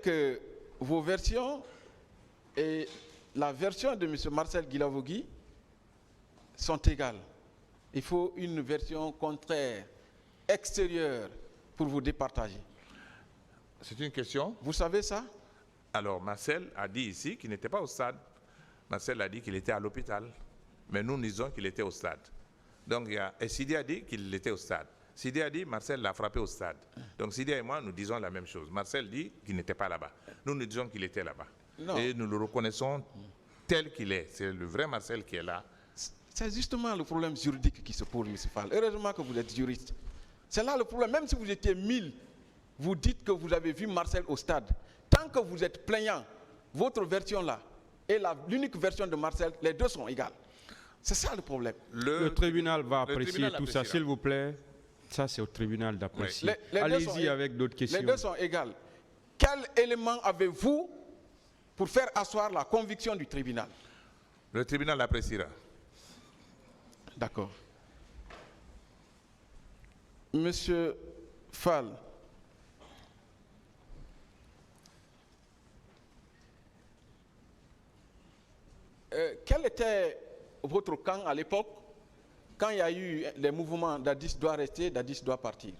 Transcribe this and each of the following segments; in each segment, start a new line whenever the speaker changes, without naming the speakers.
que vos versions et la version de M. Marcel Guilavogui sont égales. Il faut une version contraire, extérieure, pour vous départager.
C'est une question.
Vous savez ça?
Alors, Marcel a dit ici qu'il n'était pas au stade. Marcel a dit qu'il était à l'hôpital. Mais nous disons qu'il était au stade. Donc, et Sidi a dit qu'il était au stade. Sidi a dit Marcel l'a frappé au stade. Donc, Sidi et moi, nous disons la même chose. Marcel dit qu'il n'était pas là-bas. Nous disons qu'il était là-bas. Et nous le reconnaissons tel qu'il est. C'est le vrai Marcel qui est là.
C'est justement le problème juridique qui se pose, M. Fall. Heureusement que vous êtes juriste. C'est là le problème. Même si vous étiez 1000, vous dites que vous avez vu Marcel au stade. Tant que vous êtes plaignant, votre version là et l'unique version de Marcel, les deux sont égales. C'est ça le problème.
Le tribunal va apprécier tout ça, s'il vous plaît. Ça, c'est au tribunal d'apprécier.
Oui.
Allez-y avec d'autres questions.
Les deux sont égales. Quel élément avez-vous pour faire asseoir la conviction du tribunal?
Le tribunal appréciera.
D'accord. Monsieur Fall, quel était votre camp à l'époque quand il y a eu les mouvements Dadis doit rester, Dadis doit partir?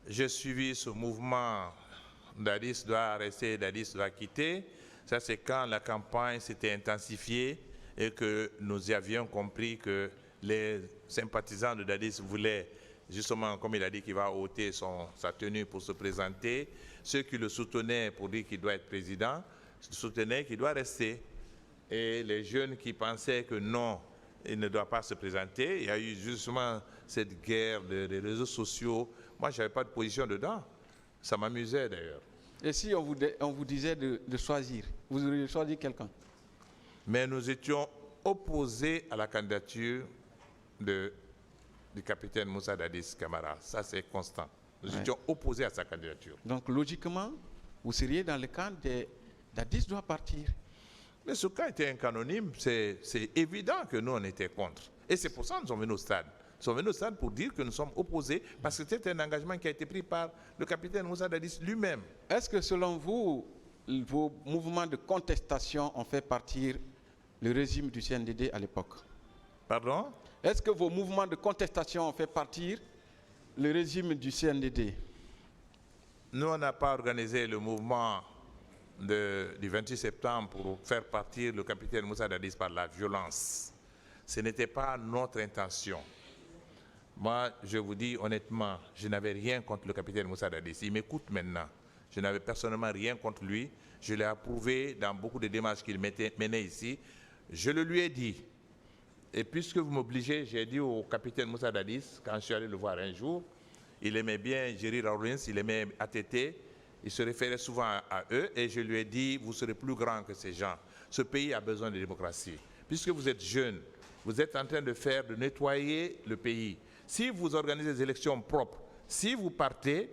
J'ai suivi ce mouvement Dadis doit rester, Dadis doit quitter. Ça, c'est quand la campagne s'était intensifiée et que nous avions compris que les sympathisants de Dadis voulaient, justement, comme il a dit qu'il va ôter sa tenue pour se présenter, ceux qui le soutenaient pour dire qu'il doit être président, soutenaient qu'il doit rester. Et les jeunes qui pensaient que non, il ne doit pas se présenter, il y a eu justement cette guerre des réseaux sociaux. Moi, je n'avais pas de position dedans. Ça m'amusait d'ailleurs.
Et si on vous disait de choisir, vous auriez choisi quelqu'un?
Mais nous étions opposés à la candidature du capitaine Moussa Dadis Camara. Ça, c'est constant. Nous étions opposés à sa candidature.
Donc, logiquement, vous seriez dans le camp de Dadis doit partir.
Mais ce cas était un canonyme. C'est évident que nous, on était contre. Et c'est pour ça que nous sommes venus au stade. Nous sommes venus au stade pour dire que nous sommes opposés parce que c'était un engagement qui a été pris par le capitaine Moussa Dadis lui-même.
Est-ce que selon vous, vos mouvements de contestation ont fait partir le régime du CNDD à l'époque?
Pardon?
Est-ce que vos mouvements de contestation ont fait partir le régime du CNDD?
Nous, on n'a pas organisé le mouvement du 28 septembre pour faire partir le capitaine Moussa Dadis par la violence. Ce n'était pas notre intention. Moi, je vous dis honnêtement, je n'avais rien contre le capitaine Moussa Dadis. Il m'écoute maintenant. Je n'avais personnellement rien contre lui. Je l'ai approuvé dans beaucoup de démarches qu'il menait ici. Je le lui ai dit. Et puisque vous m'obligez, j'ai dit au capitaine Moussa Dadis, quand je suis allé le voir un jour, il aimait bien Jerry Rawlins, il aimait ATT, il se référait souvent à eux, et je lui ai dit, vous serez plus grand que ces gens. Ce pays a besoin de démocratie. Puisque vous êtes jeunes, vous êtes en train de nettoyer le pays. Si vous organisez des élections propres, si vous partez,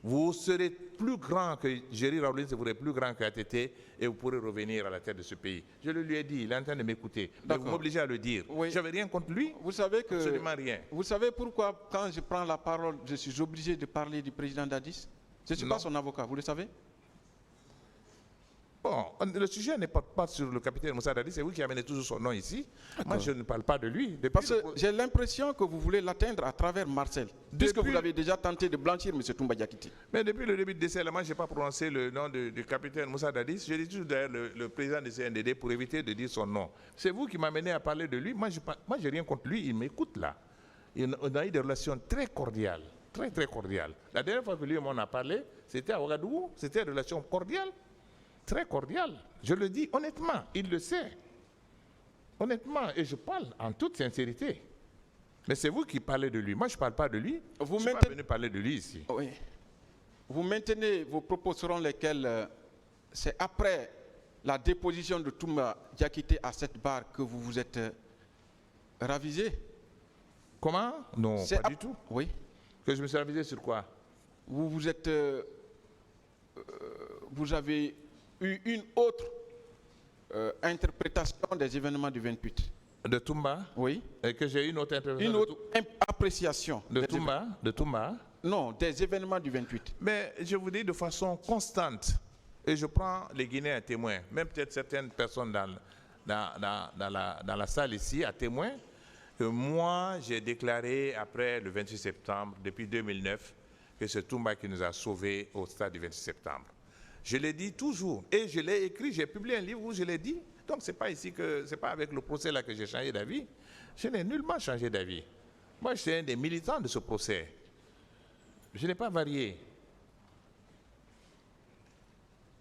vous serez plus grand que Jerry Rawlins, vous serez plus grand que ATT, et vous pourrez revenir à la tête de ce pays. Je le lui ai dit, il est en train de m'écouter. Mais vous m'obligez à le dire. Oui. Je n'avais rien contre lui,
vous savez que,
absolument rien.
Vous savez pourquoi, quand je prends la parole, je suis obligé de parler du président Dadis? Je ne suis pas son avocat, vous le savez?
Bon, le sujet n'est pas sur le capitaine Moussa Dadis, c'est vous qui amenez toujours son nom ici. Moi, je ne parle pas de lui.
Parce que j'ai l'impression que vous voulez l'atteindre à travers Marcel, puisque vous avez déjà tenté de blanchir M. Toumba Diakité.
Mais depuis le début de décès, moi, je n'ai pas prononcé le nom du capitaine Moussa Dadis. Je dis toujours d'ailleurs le président du CNDD pour éviter de dire son nom. C'est vous qui m'amenez à parler de lui. Moi, je n'ai rien contre lui, il m'écoute là. On a eu des relations très cordiales, très très cordiales. La dernière fois que lui et moi on a parlé, c'était à Ouagadougou, c'était une relation cordiale. Très cordial, je le dis honnêtement, il le sait. Honnêtement, et je parle en toute sincérité. Mais c'est vous qui parlez de lui. Moi, je ne parle pas de lui. Je ne suis pas venu parler de lui ici.
Oui. Vous maintenez vos propos selon lesquels c'est après la déposition de Toumba Diakité à cette barre que vous vous êtes ravisé?
Comment? Non, pas du tout.
Oui.
Que je me suis ravisé sur quoi?
Vous avez eu une autre interprétation des événements du 28.
De Toumba?
Oui.
Et que j'ai eu une autre interprétation?
Une autre appréciation.
De Toumba?
Non, des événements du 28.
Mais je vous dis de façon constante, et je prends les Guinéens à témoin, même peut-être certaines personnes dans la salle ici à témoin, que moi j'ai déclaré après le 28 septembre, depuis 2009, que c'est Toumba qui nous a sauvés au stade du 26 septembre. Je l'ai dit toujours, et je l'ai écrit, j'ai publié un livre où je l'ai dit. Donc c'est pas ici que, c'est pas avec le procès là que j'ai changé d'avis. Je n'ai nullement changé d'avis. Moi, je suis un des militants de ce procès. Je n'ai pas varié.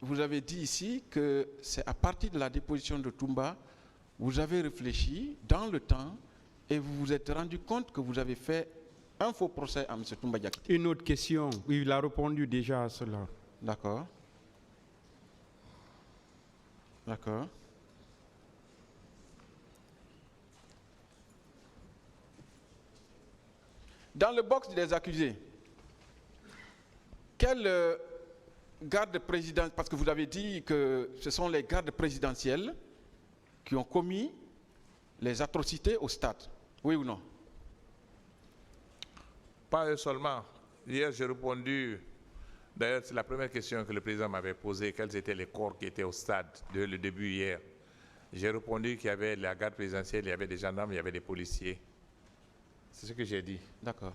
Vous avez dit ici que c'est à partir de la déposition de Toumba, vous avez réfléchi dans le temps et vous vous êtes rendu compte que vous avez fait un faux procès à M. Toumba Diakité.
Une autre question. Oui, il a répondu déjà à cela.
D'accord. D'accord. Dans le box des accusés, quel garde présidentiel, parce que vous avez dit que ce sont les gardes présidentiels qui ont commis les atrocités au stade, oui ou non?
Pas eux seulement. Hier, j'ai répondu, d'ailleurs, c'est la première question que le président m'avait posée, quels étaient les corps qui étaient au stade le début hier. J'ai répondu qu'il y avait la garde présidentielle, il y avait des gendarmes, il y avait des policiers. C'est ce que j'ai dit.
D'accord.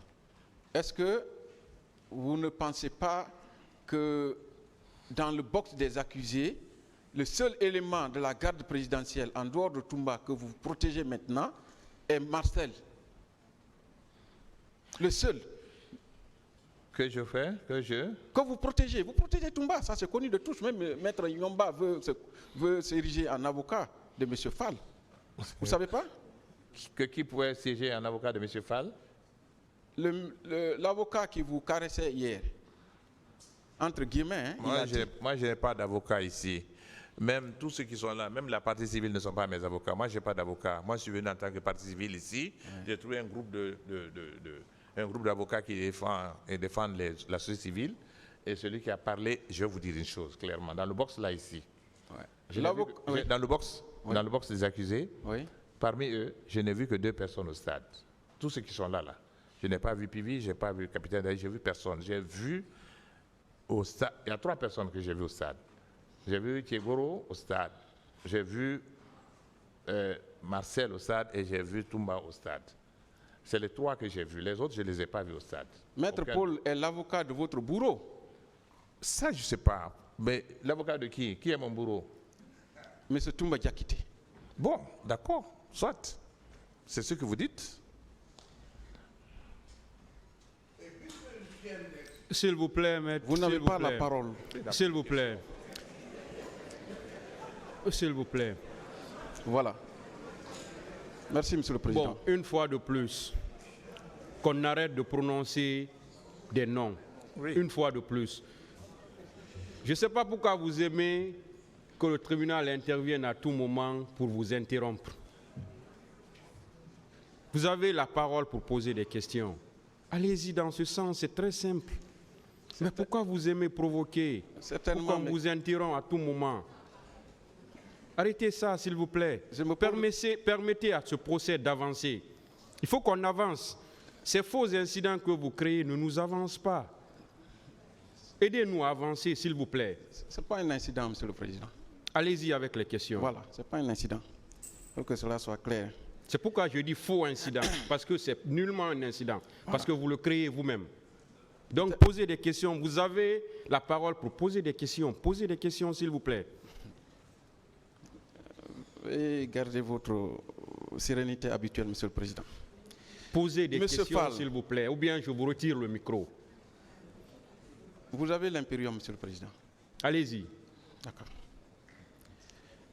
Est-ce que vous ne pensez pas que dans le box des accusés, le seul élément de la garde présidentielle en dehors de Toumba que vous protégez maintenant est Marcel? Le seul.
Que je fais?
Que vous protégez Toumba, ça c'est connu de tous. Même Maître Yomba veut s'ériger en avocat de M. Fall. Vous ne savez pas?
Que qui pouvait siéger en avocat de M. Fall?
L'avocat qui vous caressait hier, entre guillemets. Hein,
moi, je n'ai pas d'avocat ici. Même tous ceux qui sont là, même la partie civile ne sont pas mes avocats. Moi, je n'ai pas d'avocat. Moi, je suis venu en tant que partie civile ici. Ouais. J'ai trouvé un groupe d'avocats qui défendent la société civile. Et celui qui a parlé, je vais vous dire une chose clairement. Dans le box là ici, ouais. Dans le box des accusés, oui. Parmi eux, je n'ai vu que 2 personnes au stade. Tous ceux qui sont là. Je n'ai pas vu Pivi, je n'ai pas vu le capitaine Daï, j'ai vu personne. J'ai vu au stade, il y a 3 personnes que j'ai vues au stade. J'ai vu Thiegoro au stade, j'ai vu Marcel au stade et j'ai vu Toumba au stade. C'est les 3 que j'ai vus. Les autres, je ne les ai pas vus au stade.
Maître Paul est l'avocat de votre bourreau?
Ça, je ne sais pas. Mais l'avocat de qui? Qui est mon bourreau?
Monsieur Toumba Diakité.
Bon, d'accord, soit. C'est ce que vous dites.
S'il vous plaît, maître.
Vous n'avez pas la parole.
S'il vous plaît. S'il vous plaît.
Voilà. Merci, Monsieur le Président.
Bon, une fois de plus, qu'on arrête de prononcer des noms. Oui. Une fois de plus. Je ne sais pas pourquoi vous aimez que le tribunal intervienne à tout moment pour vous interrompre. Vous avez la parole pour poser des questions. Allez-y dans ce sens, c'est très simple. Mais pourquoi vous aimez provoquer? Pourquoi on vous interrompt à tout moment? Arrêtez ça, s'il vous plaît. Permettez à ce procès d'avancer. Il faut qu'on avance. Ces faux incidents que vous créez ne nous avancent pas. Aidez-nous à avancer, s'il vous plaît.
Ce n'est pas un incident, Monsieur le Président.
Allez-y avec les questions.
Voilà, ce n'est pas un incident. Il faut que cela soit clair.
C'est pourquoi je dis faux incident, parce que c'est nullement un incident, parce que vous le créez vous-même. Donc posez des questions. Vous avez la parole pour poser des questions. Posez des questions, s'il vous plaît.
Et gardez votre sérénité habituelle, Monsieur le Président.
Posez des questions, s'il vous plaît, ou bien je vous retire le micro.
Vous avez l'impérium, Monsieur le Président.
Allez-y.
D'accord.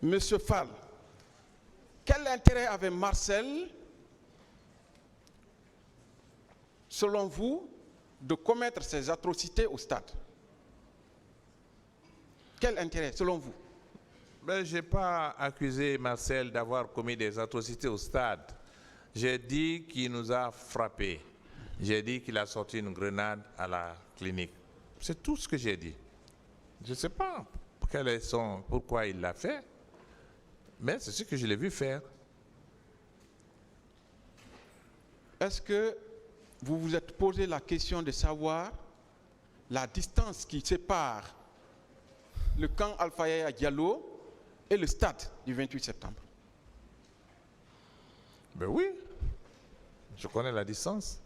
Monsieur Fall, quel intérêt avait Marcel, selon vous, de commettre ces atrocités au stade? Quel intérêt, selon vous?
Ben, je n'ai pas accusé Marcel d'avoir commis des atrocités au stade. J'ai dit qu'il nous a frappés. J'ai dit qu'il a sorti une grenade à la clinique. C'est tout ce que j'ai dit. Je ne sais pas pourquoi il l'a fait, mais c'est ce que je l'ai vu faire.
Est-ce que vous vous êtes posé la question de savoir la distance qui sépare le camp Alpha Yaya Diallo et le stade du 28 septembre?
Ben oui, je connais la distance.